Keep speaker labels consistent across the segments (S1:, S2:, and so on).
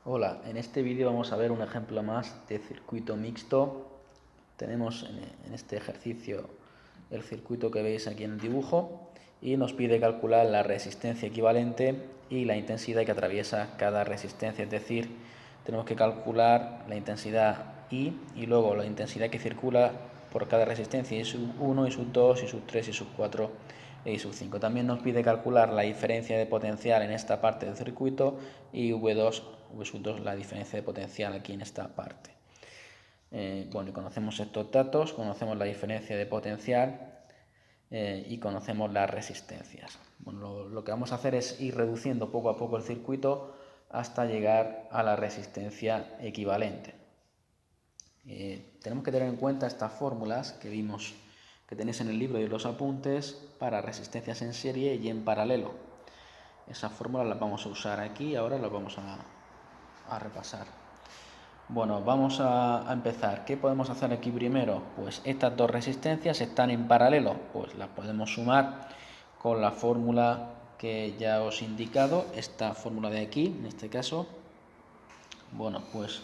S1: Hola, en este vídeo vamos a ver un ejemplo más de circuito mixto. Tenemos en este ejercicio el circuito que veis aquí en el dibujo y nos pide calcular la resistencia equivalente y la intensidad que atraviesa cada resistencia, es decir, tenemos que calcular la intensidad I y luego la intensidad que circula por cada resistencia, I sub 1, I sub 2, I sub 3, I sub 4 e I sub 5. También nos pide calcular la diferencia de potencial en esta parte del circuito y V2, V sub 2 la diferencia de potencial aquí en esta parte. Bueno, conocemos estos datos, conocemos la diferencia de potencial y conocemos las resistencias. Bueno, lo que vamos a hacer es ir reduciendo poco a poco el circuito hasta llegar a la resistencia equivalente. Tenemos que tener en cuenta estas fórmulas que vimos, que tenéis en el libro y en los apuntes, para resistencias en serie y en paralelo. Esas fórmulas las vamos a usar aquí, ahora las vamos a repasar. Bueno, vamos a empezar. ¿Qué podemos hacer aquí primero? Pues estas dos resistencias están en paralelo, pues las podemos sumar con la fórmula que ya os he indicado, esta fórmula de aquí, en este caso. Bueno, pues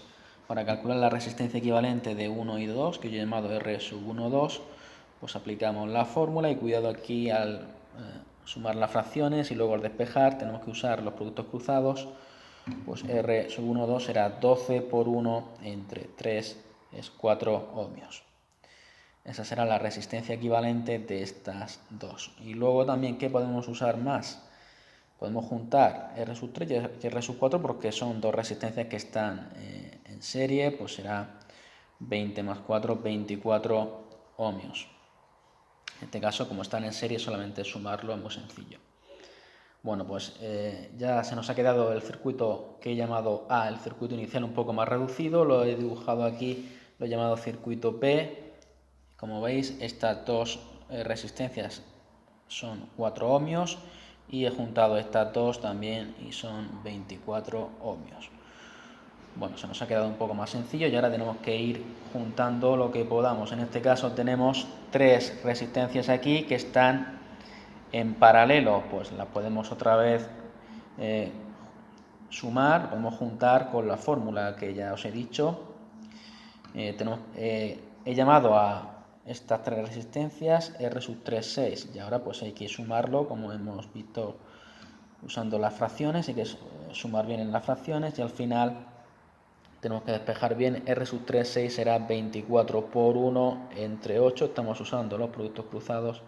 S1: para calcular la resistencia equivalente de 1 y 2, que yo he llamado R sub 1, 2, pues aplicamos la fórmula y cuidado aquí al sumar las fracciones y luego al despejar tenemos que usar los productos cruzados. Pues R sub 1, 2 será 12 por 1 entre 3 es 4 ohmios. Esa será la resistencia equivalente de estas dos. Y luego también, ¿qué podemos usar más? Podemos juntar R sub 3 y R sub 4 porque son dos resistencias que están en serie, pues será 20 más 4, 24 ohmios. En este caso, como están en serie, solamente sumarlo es muy sencillo. Bueno, pues ya se nos ha quedado el circuito que he llamado A, el circuito inicial un poco más reducido, lo he dibujado aquí, lo he llamado circuito P. Como veis, estas dos resistencias son 4 ohmios y he juntado estas dos también y son 24 ohmios. Bueno, se nos ha quedado un poco más sencillo y ahora tenemos que ir juntando lo que podamos. En este caso tenemos tres resistencias aquí que están en paralelo, pues las podemos otra vez sumar, podemos juntar con la fórmula que ya os he dicho. He llamado a estas tres resistencias R sub 3, 6 y ahora pues hay que sumarlo como hemos visto usando las fracciones, hay que sumar bien en las fracciones y al final tenemos que despejar bien. R sub 3, 6 será 24 por 1 entre 8, estamos usando los productos cruzados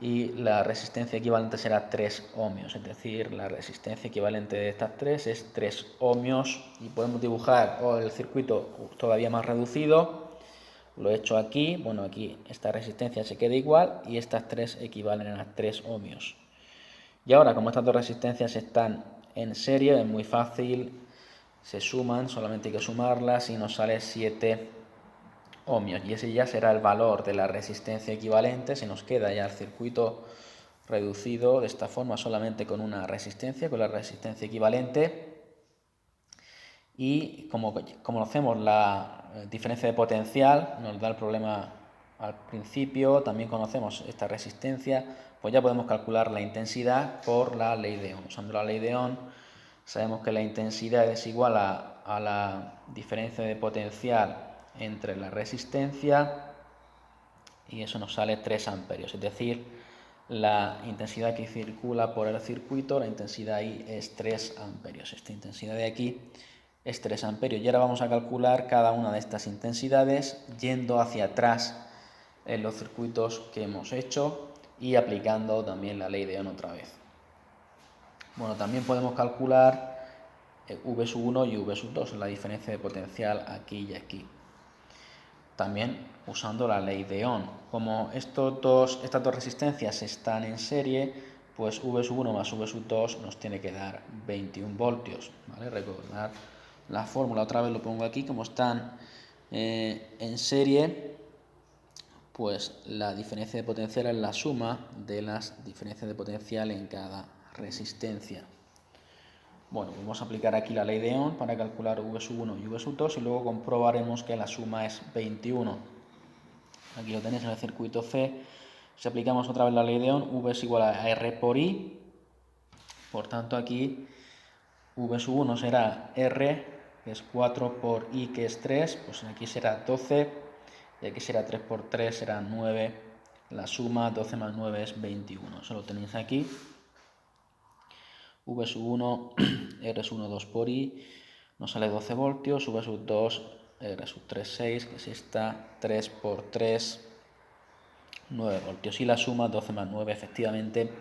S1: y la resistencia equivalente será 3 ohmios, es decir, la resistencia equivalente de estas tres es 3 ohmios y podemos dibujar el circuito todavía más reducido. Lo he hecho aquí, bueno, aquí esta resistencia se queda igual y estas tres equivalen a 3 ohmios. Y ahora, como estas dos resistencias están en serie, es muy fácil, se suman, solamente hay que sumarlas y nos sale 7 ohmios. Y ese ya será el valor de la resistencia equivalente, se nos queda ya el circuito reducido de esta forma solamente con una resistencia, con la resistencia equivalente. Y como conocemos la diferencia de potencial, nos da el problema al principio, también conocemos esta resistencia, pues ya podemos calcular la intensidad por la ley de Ohm. Usando la ley de Ohm sabemos que la intensidad es igual a la diferencia de potencial entre la resistencia y eso nos sale 3 amperios, es decir, la intensidad que circula por el circuito, la intensidad I es 3 amperios. Esta intensidad de aquí es 3 amperios. Y ahora vamos a calcular cada una de estas intensidades yendo hacia atrás en los circuitos que hemos hecho y aplicando también la ley de Ohm otra vez. Bueno, también podemos calcular V sub 1 y V sub 2, la diferencia de potencial aquí y aquí. También usando la ley de Ohm. Como estas dos resistencias están en serie, pues V sub 1 más V sub 2 nos tiene que dar 21 voltios. ¿Vale? Recordar la fórmula, otra vez lo pongo aquí, como están en serie, pues la diferencia de potencial es la suma de las diferencias de potencial en cada resistencia. Bueno, vamos a aplicar aquí la ley de Ohm para calcular V sub 1 y V sub 2 y luego comprobaremos que la suma es 21. Aquí lo tenéis en el circuito C. Si aplicamos otra vez la ley de Ohm, V es igual a R por I. Por tanto, aquí V sub 1 será R, que es 4 por I, que es 3, pues aquí será 12, y aquí será 3 por 3, será 9, la suma 12 más 9 es 21, eso lo tenéis aquí. V sub 1, R sub 1, 2 por I, nos sale 12 voltios, V sub 2, R sub 3, 6, que es esta, 3 por 3, 9 voltios, y la suma 12 más 9, efectivamente,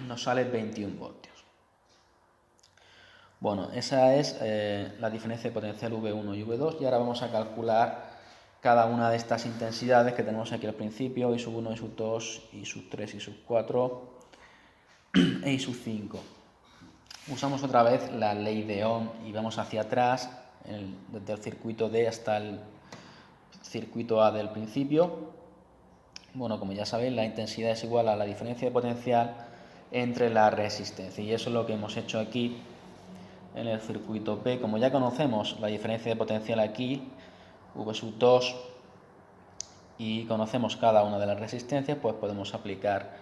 S1: nos sale 21 voltios. Bueno, esa es la diferencia de potencial V1 y V2, y ahora vamos a calcular cada una de estas intensidades que tenemos aquí al principio, I sub 1, I sub 2, I sub 3, I sub 4 e I sub 5. Usamos otra vez la ley de Ohm y vamos hacia atrás, desde el circuito D hasta el circuito A del principio. Bueno, como ya sabéis, la intensidad es igual a la diferencia de potencial entre la resistencia, y eso es lo que hemos hecho aquí en el circuito P. Como ya conocemos la diferencia de potencial aquí, V sub 2, y conocemos cada una de las resistencias, pues podemos aplicar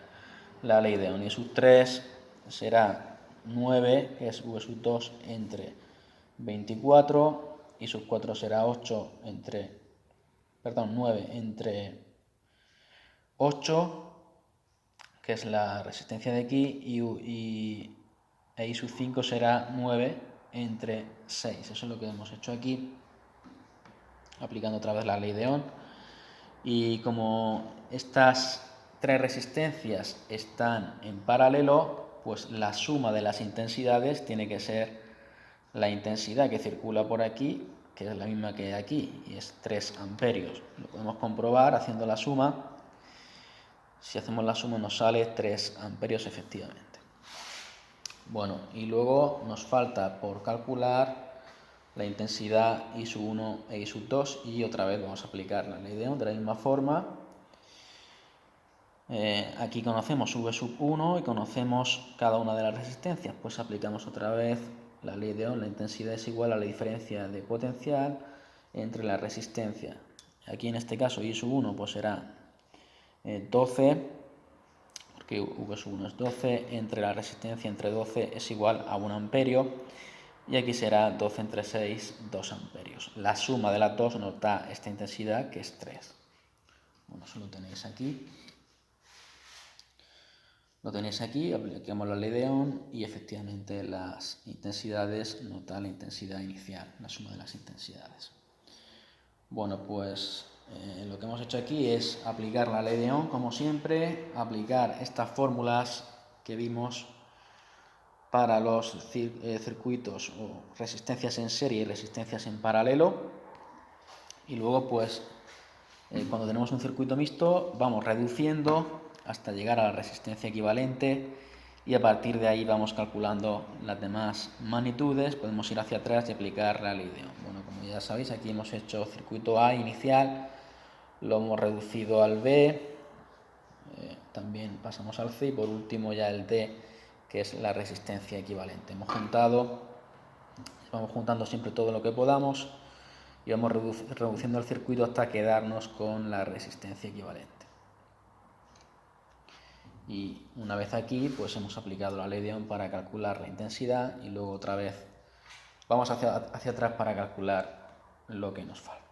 S1: la ley de Ohm. I sub 3 será 9, que es V sub 2 entre 24, I sub 4 será 8 entre, 9 entre 8, que es la resistencia de aquí, y I sub 5 será 9 entre 6. Eso es lo que hemos hecho aquí, aplicando otra vez la ley de Ohm. Y como estas tres resistencias están en paralelo, pues la suma de las intensidades tiene que ser la intensidad que circula por aquí, que es la misma que aquí, y es 3 amperios. Lo podemos comprobar haciendo la suma. Si hacemos la suma nos sale 3 amperios efectivamente. Bueno, y luego nos falta por calcular la intensidad I sub 1 e I sub 2, y otra vez vamos a aplicar la ley de Ohm de la misma forma. Aquí conocemos V sub 1 y conocemos cada una de las resistencias, pues aplicamos otra vez la ley de Ohm. La intensidad es igual a la diferencia de potencial entre la resistencia. Aquí en este caso I sub 1 pues será 12, porque V sub 1 es 12, entre la resistencia entre 12 es igual a 1 amperio, y aquí será 12 entre 6, 2 amperios. La suma de las dos nos da esta intensidad, que es 3. Bueno, eso lo tenéis aquí. Lo tenéis aquí, aplicamos la ley de Ohm y efectivamente las intensidades nos da la intensidad inicial, la suma de las intensidades. Bueno, pues lo que hemos hecho aquí es aplicar la ley de Ohm, como siempre, aplicar estas fórmulas que vimos para los circuitos o resistencias en serie y resistencias en paralelo, y luego pues cuando tenemos un circuito mixto vamos reduciendo hasta llegar a la resistencia equivalente, y a partir de ahí vamos calculando las demás magnitudes. Podemos ir hacia atrás y aplicar la ley de Ohm. Bueno, como ya sabéis, aquí hemos hecho circuito A inicial, lo hemos reducido al B, también pasamos al C, y por último ya el D, que es la resistencia equivalente. Vamos juntando siempre todo lo que podamos y vamos reduciendo el circuito hasta quedarnos con la resistencia equivalente. Y una vez aquí, pues hemos aplicado la ley de Ohm para calcular la intensidad, y luego otra vez vamos hacia atrás para calcular lo que nos falta.